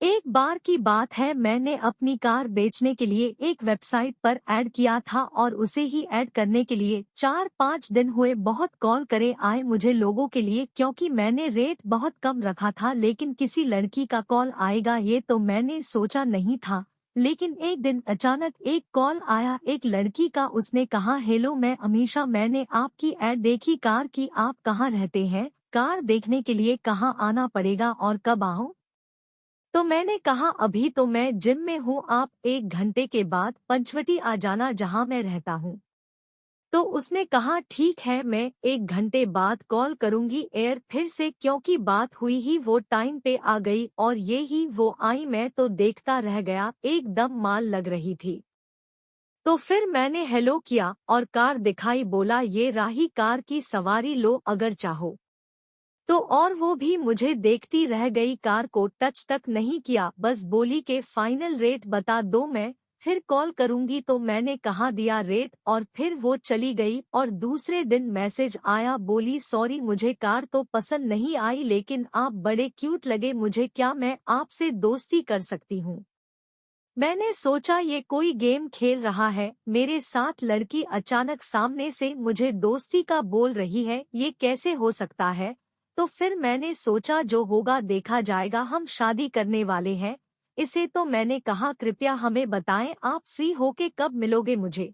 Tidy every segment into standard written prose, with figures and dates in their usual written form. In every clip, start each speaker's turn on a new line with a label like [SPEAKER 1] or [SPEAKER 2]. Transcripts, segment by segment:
[SPEAKER 1] एक बार की बात है, मैंने अपनी कार बेचने के लिए एक वेबसाइट पर ऐड किया था और उसे ही ऐड करने के लिए 4-5 दिन हुए। बहुत कॉल करे आए मुझे लोगों के लिए, क्योंकि मैंने रेट बहुत कम रखा था। लेकिन किसी लड़की का कॉल आएगा ये तो मैंने सोचा नहीं था। लेकिन एक दिन अचानक एक कॉल आया एक लड़की का। उसने कहा, हेलो मैं अमीशा, मैंने आपकी ऐड देखी कार की, आप कहाँ रहते हैं, कार देखने के लिए कहाँ आना पड़ेगा और कब आऊं? तो मैंने कहा, अभी तो मैं जिम में हूँ, आप 1 घंटे के बाद पंचवटी आ जाना जहाँ मैं रहता हूँ। तो उसने कहा, ठीक है मैं 1 घंटे बाद कॉल करूंगी एयर फिर से, क्योंकि बात हुई ही वो टाइम पे आ गई और ये ही वो आई। मैं तो देखता रह गया, एकदम माल लग रही थी। तो फिर मैंने हेलो किया और कार दिखाई, बोला ये राही कार की सवारी लो अगर चाहो तो। और वो भी मुझे देखती रह गई, कार को टच तक नहीं किया, बस बोली के फाइनल रेट बता दो, मैं फिर कॉल करूंगी। तो मैंने कहा दिया रेट और फिर वो चली गई। और दूसरे दिन मैसेज आया, बोली सॉरी मुझे कार तो पसंद नहीं आई, लेकिन आप बड़े क्यूट लगे मुझे, क्या मैं आपसे दोस्ती कर सकती हूँ? मैंने सोचा ये कोई गेम खेल रहा है मेरे साथ। लड़की अचानक सामने से मुझे दोस्ती का बोल रही है, ये कैसे हो सकता है? तो फिर मैंने सोचा जो होगा देखा जाएगा, हम शादी करने वाले हैं इसे। तो मैंने कहा, कृपया हमें बताएं आप फ्री होके कब मिलोगे मुझे?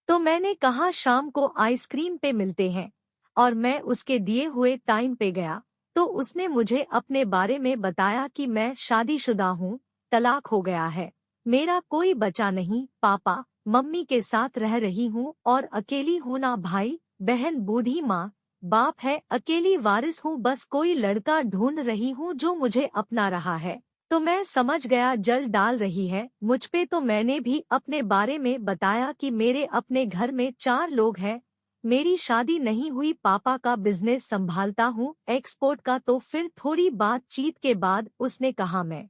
[SPEAKER 1] तो मैंने कहा, शाम को आइसक्रीम पे मिलते हैं। और मैं उसके दिए हुए टाइम पे गया। तो उसने मुझे अपने बारे में बताया कि मैं शादीशुदा हूँ, तलाक हो गया है, मेरा कोई बच्चा नहीं, पापा मम्मी के साथ रह रही हूँ और अकेली हूँ, ना भाई बहन, बूढ़ी माँ बाप है, अकेली वारिस हूँ, बस कोई लड़का ढूंढ रही हूँ जो मुझे अपना रहा है। तो मैं समझ गया जल डाल रही है मुझ पे। तो मैंने भी अपने बारे में बताया कि मेरे अपने घर में 4 लोग हैं, मेरी शादी नहीं हुई, पापा का बिजनेस संभालता हूँ एक्सपोर्ट का। तो फिर थोड़ी बातचीत के बाद उसने कहा, मैं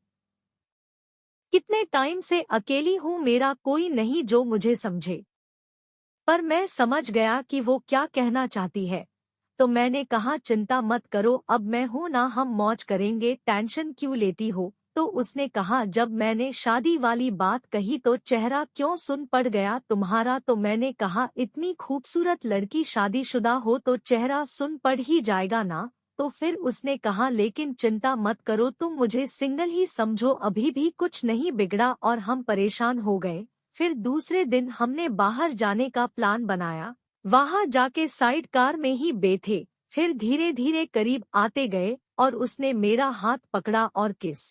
[SPEAKER 1] कितने टाइम से अकेली हूँ, मेरा कोई नहीं जो मुझे समझे। पर मैं समझ गया कि वो क्या कहना चाहती है। तो मैंने कहा, चिंता मत करो, अब मैं हूं ना, हम मौज करेंगे, टेंशन क्यों लेती हो? तो उसने कहा, जब मैंने शादी वाली बात कही तो चेहरा क्यों सुन पड़ गया तुम्हारा? तो मैंने कहा, इतनी खूबसूरत लड़की शादीशुदा हो तो चेहरा सुन पड़ ही जाएगा ना। तो फिर उसने कहा, लेकिन चिंता मत करो, तुम मुझे सिंगल ही समझो, अभी भी कुछ नहीं बिगड़ा। और हम परेशान हो गए। फिर दूसरे दिन हमने बाहर जाने का प्लान बनाया, वहां जाके साइड कार में ही बैठे। फिर धीरे धीरे करीब आते गए और उसने मेरा हाथ पकड़ा और किस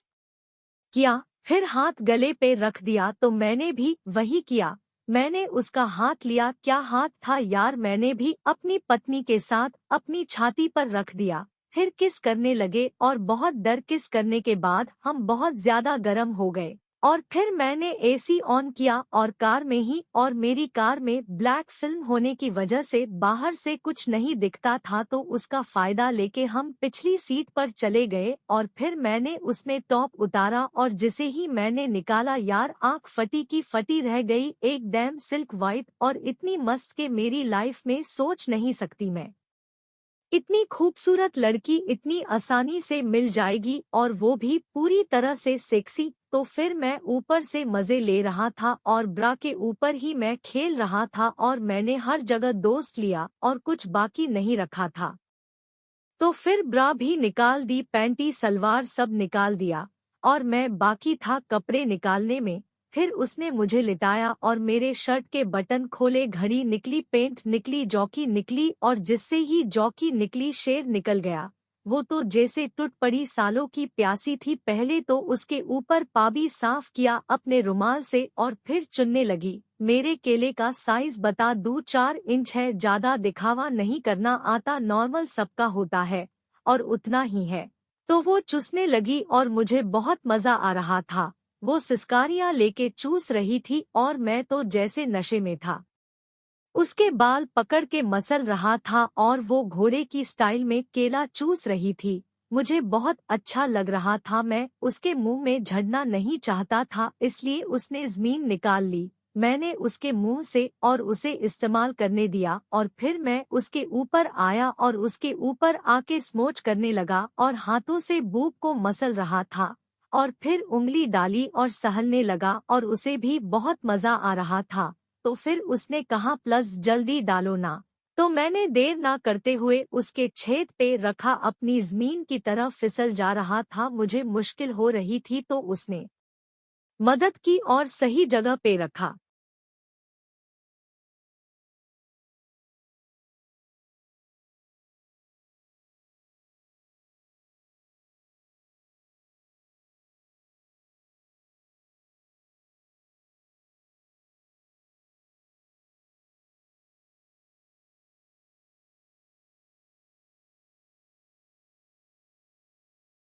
[SPEAKER 1] किया, फिर हाथ गले पे रख दिया। तो मैंने भी वही किया, मैंने उसका हाथ लिया। क्या हाथ था यार, मैंने भी अपनी पत्नी के साथ अपनी छाती पर रख दिया। फिर किस करने लगे और बहुत डर किस करने के बाद हम बहुत ज्यादा गर्म हो गए। और फिर मैंने एसी ऑन किया और कार में ही, और मेरी कार में ब्लैक फिल्म होने की वजह से बाहर से कुछ नहीं दिखता था, तो उसका फायदा लेके हम पिछली सीट पर चले गए। और फिर मैंने उसमें टॉप उतारा और जिसे ही मैंने निकाला यार, आंख फटी की फटी रह गई, एकदम सिल्क वाइट और इतनी मस्त के मेरी लाइफ में सोच नहीं सकती मैं। इतनी खूबसूरत लड़की इतनी आसानी से मिल जाएगी और वो भी पूरी तरह से सेक्सी। तो फिर मैं ऊपर से मजे ले रहा था और ब्रा के ऊपर ही मैं खेल रहा था और मैंने हर जगह दोस्त लिया और कुछ बाकी नहीं रखा था। तो फिर ब्रा भी निकाल दी, पैंटी सलवार सब निकाल दिया और मैं बाकी था कपड़े निकालने में। फिर उसने मुझे लिटाया और मेरे शर्ट के बटन खोले, घड़ी निकली, पेंट निकली, जॉकी निकली और जिससे ही जॉकी निकली शेर निकल गया। वो तो जैसे टूट पड़ी सालों की प्यासी थी। पहले तो उसके ऊपर पाबी साफ किया अपने रुमाल से और फिर चुनने लगी। मेरे केले का साइज बता दूं, 4 इंच है, ज्यादा दिखावा नहीं करना आता, नॉर्मल सबका होता है और उतना ही है। तो वो चूसने लगी और मुझे बहुत मजा आ रहा था। वो सिस्कारियां लेके चूस रही थी और मैं तो जैसे नशे में था। उसके बाल पकड़ के मसल रहा था और वो घोड़े की स्टाइल में केला चूस रही थी। मुझे बहुत अच्छा लग रहा था, मैं उसके मुंह में झड़ना नहीं चाहता था, इसलिए उसने जमीन निकाल ली। मैंने उसके मुंह से और उसे इस्तेमाल करने दिया और फिर मैं उसके ऊपर आया और उसके ऊपर आके स्मोच करने लगा और हाथों से बूब को मसल रहा था। और फिर उंगली डाली और सहलने लगा और उसे भी बहुत मजा आ रहा था। तो फिर उसने कहा प्लस जल्दी डालो ना। तो मैंने देर ना करते हुए उसके छेद पे रखा, अपनी जमीन की तरफ फिसल जा रहा था, मुझे मुश्किल हो रही थी तो उसने मदद की और सही जगह पे रखा।